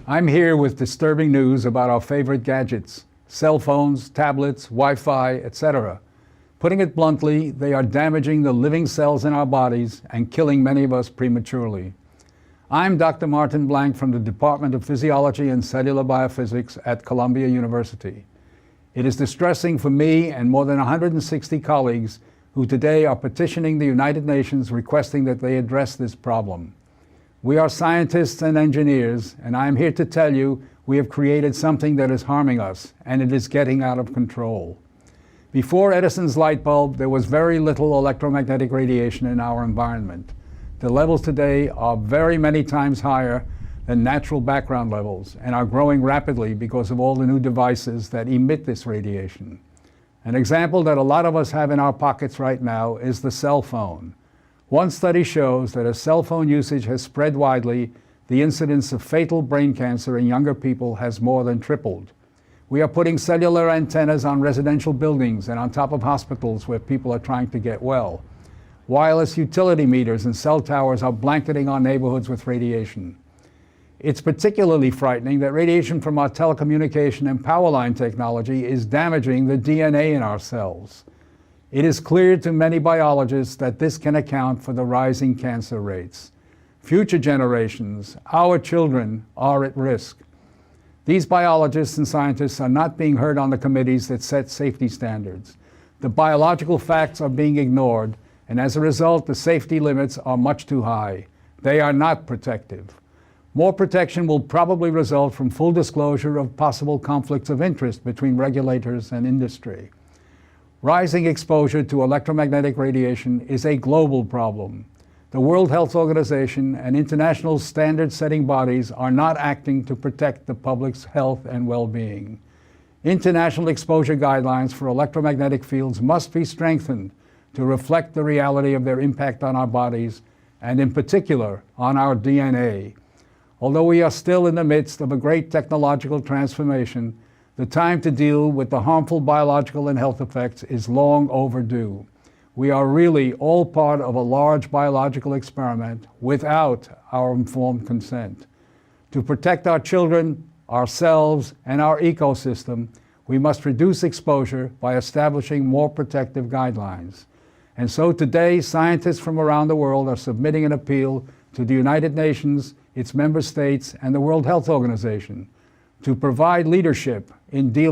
I'm here with disturbing news about our favorite gadgets, cell phones, tablets, Wi-Fi, etc. Putting it bluntly, they are damaging the living cells in our bodies and killing many of us prematurely. I'm Dr. Martin Blank from the Department of Physiology and Cellular Biophysics at Columbia University. It is distressing for me and more than 160 colleagues who today are petitioning the United Nations requesting that they address this problem. We are scientists and engineers, and I am here to tell you we have created something that is harming us, and it is getting out of control. Before Edison's light bulb, there was very little electromagnetic radiation in our environment. The levels today are very many times higher than natural background levels and are growing rapidly because of all the new devices that emit this radiation. An example that a lot of us have in our pockets right now is the cell phone. One study shows that as cell phone usage has spread widely, the incidence of fatal brain cancer in younger people has more than tripled. We are putting cellular antennas on residential buildings and on top of hospitals where people are trying to get well. Wireless utility meters and cell towers are blanketing our neighborhoods with radiation. It's particularly frightening that radiation from our telecommunication and power line technology is damaging the DNA in our cells. It is clear to many biologists that this can account for the rising cancer rates. Future generations, our children, are at risk. These biologists and scientists are not being heard on the committees that set safety standards. The biological facts are being ignored, and as a result, the safety limits are much too high. They are not protective. More protection will probably result from full disclosure of possible conflicts of interest between regulators and industry. Rising exposure to electromagnetic radiation is a global problem. The World Health Organization and international standard-setting bodies are not acting to protect the public's health and well-being. International exposure guidelines for electromagnetic fields must be strengthened to reflect the reality of their impact on our bodies and, in particular, on our DNA. Although we are still in the midst of a great technological transformation, the time to deal with the harmful biological and health effects is long overdue. We are really all part of a large biological experiment without our informed consent. To protect our children, ourselves, and our ecosystem, we must reduce exposure by establishing more protective guidelines. And so today, scientists from around the world are submitting an appeal to the United Nations, its member states, and the World Health Organization to provide leadership in dealing